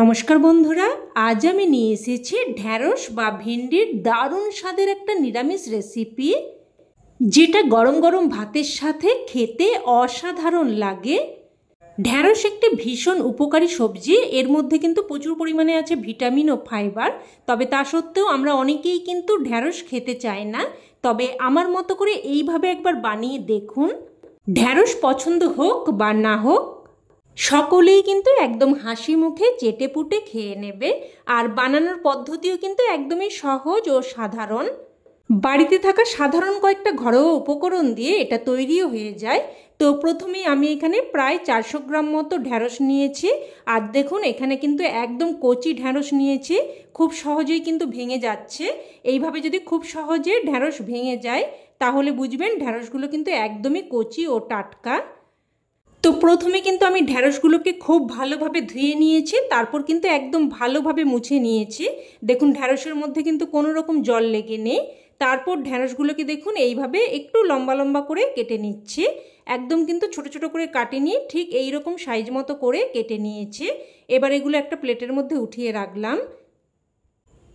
নমস্কার বন্ধুরা, আজ আমি নিয়ে এসেছি ঢ্যাঁড়স বা ভেন্ডির দারুণ স্বাদের একটা নিরামিষ রেসিপি, যেটা গরম গরম ভাতের সাথে খেতে অসাধারণ লাগে। ঢ্যাঁড়স একটি ভীষণ উপকারী সবজি। এর মধ্যে কিন্তু প্রচুর পরিমাণে আছে ভিটামিন ও ফাইবার। তবে তা সত্ত্বেও আমরা অনেকেই কিন্তু ঢ্যাঁড়স খেতে চাই না। তবে আমার মতো করে এইভাবে একবার বানিয়ে দেখুন। ঢ্যাঁড়স পছন্দ হোক বা না হোক, সকলেই কিন্তু একদম হাসি মুখে চেটেপুটে খেয়ে নেবে। আর বানানোর পদ্ধতিও কিন্তু একদমই সহজ ও সাধারণ। বাড়িতে থাকা সাধারণ কয়েকটা ঘরোয়া উপকরণ দিয়ে এটা তৈরিও হয়ে যায়। তো প্রথমেই আমি এখানে প্রায় 400 গ্রাম মতো ঢ্যাঁড়স নিয়েছি। আর দেখুন, এখানে কিন্তু একদম কচি ঢ্যাঁড়স নিয়েছি। খুব সহজেই কিন্তু ভেঙে যাচ্ছে। এইভাবে যদি খুব সহজে ঢ্যাঁড়স ভেঙে যায়, তাহলে বুঝবেন ঢ্যাঁড়সগুলো কিন্তু একদমই কচি ও টাটকা। তো প্রথমে কিন্তু আমি ঢ্যাঁড়সগুলোকে খুব ভালোভাবে ধুয়ে নিয়েছি, তারপর কিন্তু একদম ভালোভাবে মুছে নিয়েছি। দেখুন, ঢ্যাঁড়সের মধ্যে কিন্তু কোনো রকম জল লেগে নেই। তারপর ঢ্যাঁড়সগুলোকে দেখুন এইভাবে একটু লম্বা লম্বা করে কেটে নিচ্ছি। একদম কিন্তু ছোট ছোট করে কাটিনি, ঠিক এই রকম সাইজ মতো করে কেটে নিয়েছি। এবার এগুলো একটা প্লেটের মধ্যে উঠিয়ে রাখলাম।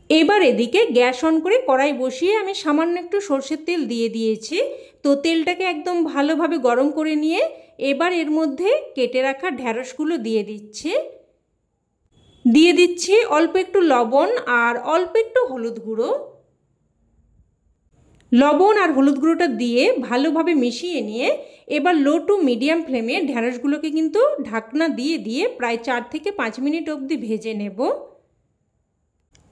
এবার এদিকে গ্যাস অন করে কড়াই বসিয়ে আমি সামান্য একটু সর্ষের তেল দিয়ে দিয়েছি। তো তেলটাকে একদম ভালোভাবে গরম করে নিয়ে এবার এর মধ্যে কেটে রাখা ঢ্যাঁড়সগুলো দিয়ে দিচ্ছি অল্প একটু লবণ আর অল্প একটু হলুদ গুঁড়ো। লবণ আর হলুদ গুঁড়োটা দিয়ে ভালোভাবে মিশিয়ে নিয়ে এবার লো টু মিডিয়াম ফ্লেমে ঢ্যাঁড়সগুলোকে কিন্তু ঢাকনা দিয়ে দিয়ে প্রায় 4 থেকে 5 মিনিট অবধি ভেজে নেব।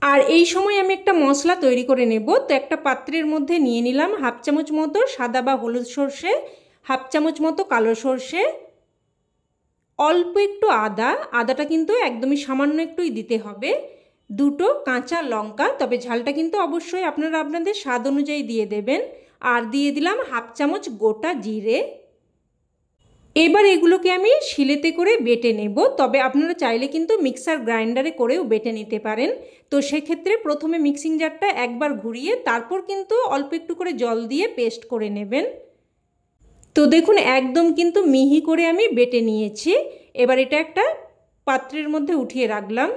আর এই সময় আমি একটা মশলা তৈরি করে নেব। তো একটা পাত্রের মধ্যে নিয়ে নিলাম হাফ চামচ মতো সাদা বা হলুদ সর্ষে, হাফ চামচ মতো কালো সর্ষে, অল্প একটু আদাটা কিন্তু একদমই সামান্য একটুই দিতে হবে, দুটো কাঁচা লঙ্কা, তবে ঝালটা কিন্তু অবশ্যই আপনারা আপনাদের স্বাদ অনুযায়ী দিয়ে দেবেন, আর দিয়ে দিলাম হাফ চামচ গোটা জিরে। এবার এগুলোকে আমি শিলেতে করে বেটে নেব। তবে আপনারা চাইলে কিন্তু মিক্সার গ্রাইন্ডারে করেও বেটে নিতে পারেন। তো সেক্ষেত্রে প্রথমে মিক্সিং জারটা একবার ঘুরিয়ে তারপর কিন্তু অল্প একটু করে জল দিয়ে পেস্ট করে নেবেন। তো দেখুন, একদম কিন্তু মিহি করে আমি বেটে নিয়েছি। এবার এটা একটা পাত্রের মধ্যে উঠিয়ে রাখলাম।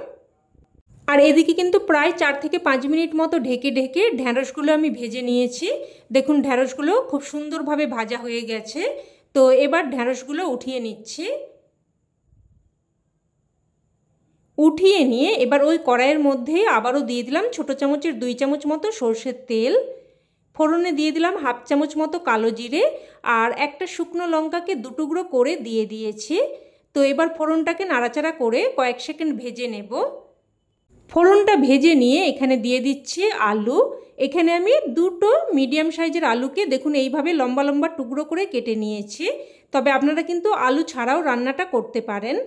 আর এদিকে কিন্তু প্রায় 4 থেকে 5 মিনিট মতো ঢেকে ঢেকে ঢ্যাঁড়সগুলো আমি ভেজে নিয়েছি। দেখুন, ঢ্যাঁড়সগুলো খুব সুন্দরভাবে ভাজা হয়ে গেছে। তো এবার ঢ্যাঁড়সগুলো উঠিয়ে নিচ্ছি। উঠিয়ে নিয়ে এবার ওই কড়াইয়ের মধ্যে আবারও দিয়ে দিলাম ছোটো চামচের 2 চামচ মতো সর্ষের তেল। ফোড়নে দিয়ে দিলাম হাফ চামচ মতো কালো জিরে, আর একটা শুকনো লঙ্কাকে 2 টুকরো করে দিয়ে দিয়েছি। তো এবার ফোড়নটাকে নাড়াচাড়া করে কয়েক সেকেন্ড ভেজে নেব। ফোড়নটা ভেজে নিয়ে এখানে দিয়ে দিচ্ছি আলু। এখানে আমি দুটো মিডিয়াম সাইজের আলুকে দেখুন এইভাবে লম্বা লম্বা টুকরো করে কেটে নিয়েছি। তবে আপনারা কিন্তু আলু ছাড়াও রান্নাটা করতে পারেন।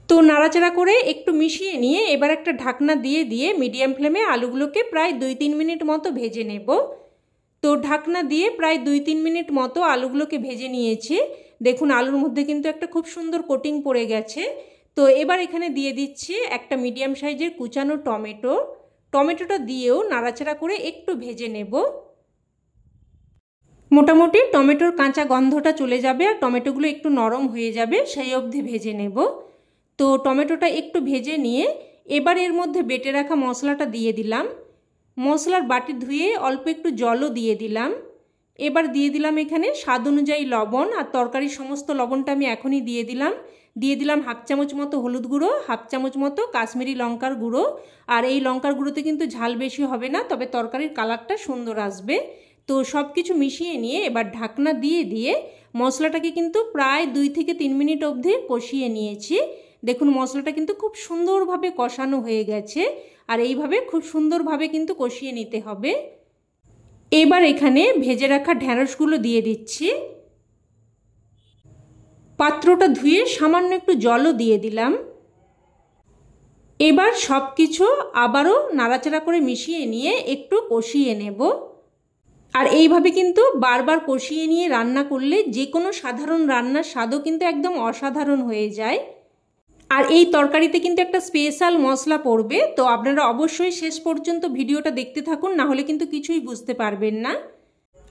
তো নাড়াচাড়া করে একটু মিশিয়ে নিয়ে এবার একটা ঢাকনা দিয়ে দিয়ে মিডিয়াম ফ্লেমে আলুগুলোকে প্রায় 2-3 মিনিট মতো ভেজে নেব। তো ঢাকনা দিয়ে প্রায় 2-3 মিনিট মতো আলুগুলোকে ভেজে নিয়েছি। দেখুন, আলুর মধ্যে কিন্তু একটা খুব সুন্দর কোটিং পড়ে গেছে। তো এবার এখানে দিয়ে দিচ্ছি একটা মিডিয়াম সাইজের কুচানো টমেটোটা দিয়েও নাড়াচাড়া করে একটু ভেজে নেব। মোটামুটি টমেটোর কাঁচা গন্ধটা চলে যাবে আর টমেটোগুলো একটু নরম হয়ে যাবে, সেই অবধি ভেজে নেব। তো টমেটোটা একটু ভেজে নিয়ে এবার এর মধ্যে বেটে রাখা মশলাটা দিয়ে দিলাম। মশলার বাটি ধুয়ে অল্প একটু জলও দিয়ে দিলাম। এবার দিয়ে দিলাম এখানে স্বাদ অনুযায়ী লবণ, আর তরকারির সমস্ত লবণটা আমি এখনই দিয়ে দিলাম হাফ চামচ মতো হলুদ গুঁড়ো, হাফ চামচ মতো কাশ্মীরি লঙ্কার গুঁড়ো। আর এই লঙ্কার গুঁড়োতে কিন্তু ঝাল বেশি হবে না, তবে তরকারির কালারটা সুন্দর আসবে। তো সব কিছু মিশিয়ে নিয়ে এবার ঢাকনা দিয়ে দিয়ে মশলাটাকে কিন্তু প্রায় 2 থেকে 3 মিনিট অবধি কষিয়ে নিয়েছি। দেখুন, মশলাটা কিন্তু খুব সুন্দরভাবে কষানো হয়ে গেছে, আর এইভাবে খুব সুন্দরভাবে কিন্তু কষিয়ে নিতে হবে। এবার এখানে ভেজে রাখা ঢ্যাঁড়সগুলো দিয়ে দিচ্ছি। পাত্রটা ধুয়ে সামান্য একটু জলও দিয়ে দিলাম। এবার সব কিছু আবারও নাড়াচাড়া করে মিশিয়ে নিয়ে একটু কষিয়ে নেব। আর এইভাবে কিন্তু বারবার কষিয়ে নিয়ে রান্না করলে যে কোনো সাধারণ রান্নার স্বাদও কিন্তু একদম অসাধারণ হয়ে যায়। আর এই তরকারিতে কিন্তু একটা স্পেশাল মশলা পড়বে, তো আপনারা অবশ্যই শেষ পর্যন্ত ভিডিওটা দেখতে থাকুন, না হলে কিন্তু কিছুই বুঝতে পারবেন না।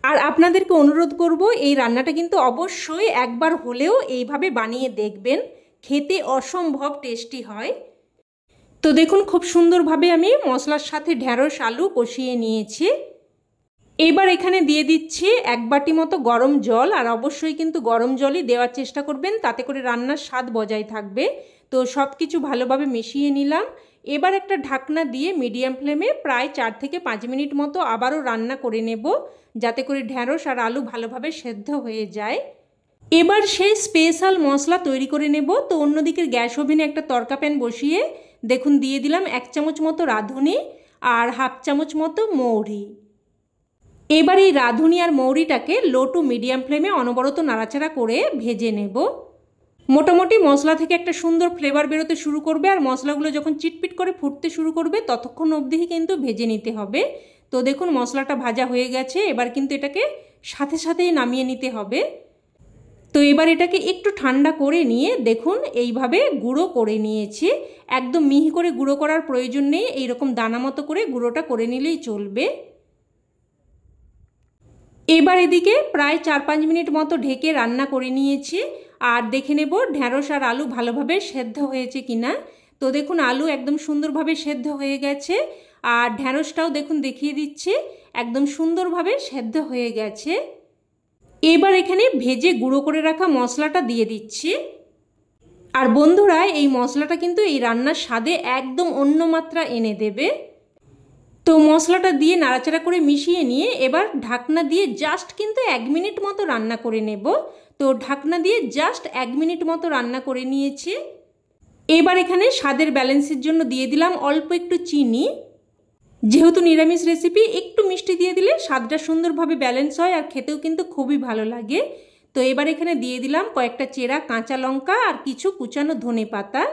আর আপনাদেরকে অনুরোধ করব, এই রান্নাটা কিন্তু অবশ্যই একবার হলেও এইভাবে বানিয়ে দেখবেন, খেতে অসম্ভব টেস্টি হয়। তো দেখুন খুব সুন্দরভাবে আমি মশলার সাথে ঢ্যাঁড়স আলু কষিয়ে নিয়েছি। এবার এখানে দিয়ে দিচ্ছি 1 বাটি মতো গরম জল, আর অবশ্যই কিন্তু গরম জলই দেওয়ার চেষ্টা করবেন, তাতে করে রান্নার স্বাদ বজায় থাকবে। তো সব কিছু ভালোভাবে মিশিয়ে নিলাম। এবার একটা ঢাকনা দিয়ে মিডিয়াম ফ্লেমে প্রায় 4 থেকে 5 মিনিট মতো আবারও রান্না করে নেব, যাতে করে ঢ্যাঁড়স আর আলু ভালোভাবে সেদ্ধ হয়ে যায়। এবার সেই স্পেশাল মশলা তৈরি করে নেব। তো অন্যদিকের গ্যাস ওভেনে একটা তড়কা প্যান বসিয়ে দেখুন দিয়ে দিলাম 1 চামচ মতো রাঁধুনি আর 1/2 চামচ মতো মৌরি। এবার এই রাঁধুনি আর মৌরিটাকে লো টু মিডিয়াম ফ্লেমে অনবরত নাড়াচাড়া করে ভেজে নেব। মোটামুটি মশলা থেকে একটা সুন্দর ফ্লেভার বেরোতে শুরু করবে, আর মশলাগুলো যখন চিটপিট করে ফুটতে শুরু করবে ততক্ষণ অবধি কিন্তু ভেজে নিতে হবে। তো দেখুন মশলাটা ভাজা হয়ে গেছে, এবার কিন্তু এটাকে সাথে সাথেই নামিয়ে নিতে হবে। তো এবার এটাকে একটু ঠান্ডা করে নিয়ে দেখুন এইভাবে গুঁড়ো করে নিয়েছি। একদম মিহি করে গুঁড়ো করার প্রয়োজন নেই, এইরকম দানা মতো করে গুঁড়োটা করে নিলেই চলবে। এবার এদিকে প্রায় 4-5 মিনিট মতো ঢেকে রান্না করে নিয়েছি, আর দেখে নেব ঢ্যাঁড়স আর আলু ভালোভাবে সেদ্ধ হয়েছে কিনা। তো দেখুন আলু একদম সুন্দরভাবে সেদ্ধ হয়ে গেছে, আর ঢ্যাঁড়সটাও দেখুন দেখিয়ে দিচ্ছি একদম সুন্দরভাবে সেদ্ধ হয়ে গেছে। এবার এখানে ভেজে গুঁড়ো করে রাখা মশলাটা দিয়ে দিচ্ছি। আর বন্ধুরা এই মশলাটা কিন্তু এই রান্নার স্বাদে একদম অন্য মাত্রা এনে দেবে। তো মশলাটা দিয়ে নাড়াচাড়া করে মিশিয়ে নিয়ে এবার ঢাকনা দিয়ে জাস্ট কিন্তু 1 মিনিট মতো রান্না করে নেব। তো ঢাকনা দিয়ে জাস্ট 1 মিনিট মতো রান্না করে নিয়েছি। এবার এখানে স্বাদের ব্যালেন্সের জন্য দিয়ে দিলাম অল্প একটু চিনি। যেহেতু নিরামিষ রেসিপি একটু মিষ্টি দিয়ে দিলে স্বাদটা সুন্দরভাবে ব্যালেন্স হয় আর খেতেও কিন্তু খুবই ভালো লাগে। তো এবার এখানে দিয়ে দিলাম কয়েকটা চেরা কাঁচা লঙ্কা আর কিছু কুচানো ধনেপাতা।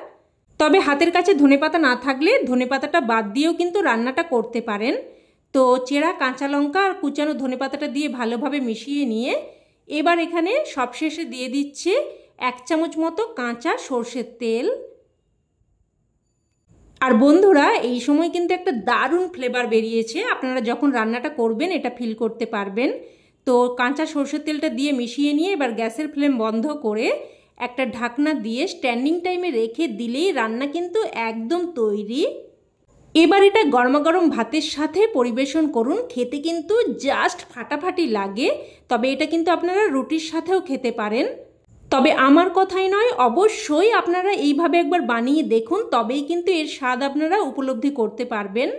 তবে হাতের কাছে ধনেপাতা না থাকলে ধনেপাতাটা বাদ দিয়েও কিন্তু রান্নাটা করতে পারেন। তো চেরা কাঁচা লঙ্কা আর কুচানো ধনেপাতাটা দিয়ে ভালোভাবে মিশিয়ে নিয়ে এবার এখানে সবশেষে দিয়ে দিচ্ছে 1 চামচ মতো কাঁচা সর্ষের তেল। আর বন্ধুরা এই সময় কিন্তু একটা দারুণ ফ্লেভার বেরিয়েছে, আপনারা যখন রান্নাটা করবেন এটা ফিল করতে পারবেন। তো কাঁচা সর্ষের তেলটা দিয়ে মিশিয়ে নিয়ে এবার গ্যাসের ফ্লেম বন্ধ করে একটা ঢাকনা দিয়ে স্ট্যান্ডিং টাইমে রেখে দিলেই রান্না কিন্তু একদম তৈরি। এবার এটা গরমাগরম ভাতের সাথে পরিবেশন করুন, খেতে কিন্তু জাস্ট ফাটাফাটি লাগে। তবে এটা কিন্তু আপনারা রুটির সাথেও খেতে পারেন। তবে আমার কথাই নয়, অবশ্যই আপনারা এইভাবে একবার বানিয়ে দেখুন, তবেই কিন্তু এর স্বাদ আপনারা উপলব্ধি করতে পারবেন।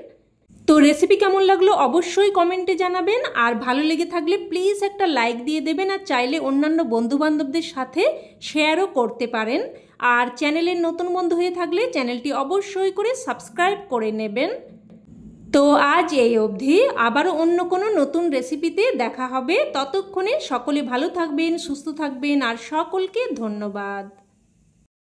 তো রেসিপি কেমন লাগলো অবশ্যই কমেন্টে জানাবেন, আর ভালো লেগে থাকলে প্লিজ একটা লাইক দিয়ে দেবেন, আর চাইলে অন্যান্য বন্ধুবান্ধবদের সাথে শেয়ারও করতে পারেন। আর চ্যানেলের নতুন বন্ধু হয়ে থাকলে চ্যানেলটি অবশ্যই করে সাবস্ক্রাইব করে নেবেন। তো আজ এই অবধি, আবারও অন্য কোনো নতুন রেসিপিতে দেখা হবে। ততক্ষণে সকলে ভালো থাকবেন, সুস্থ থাকবেন, আর সকলকে ধন্যবাদ।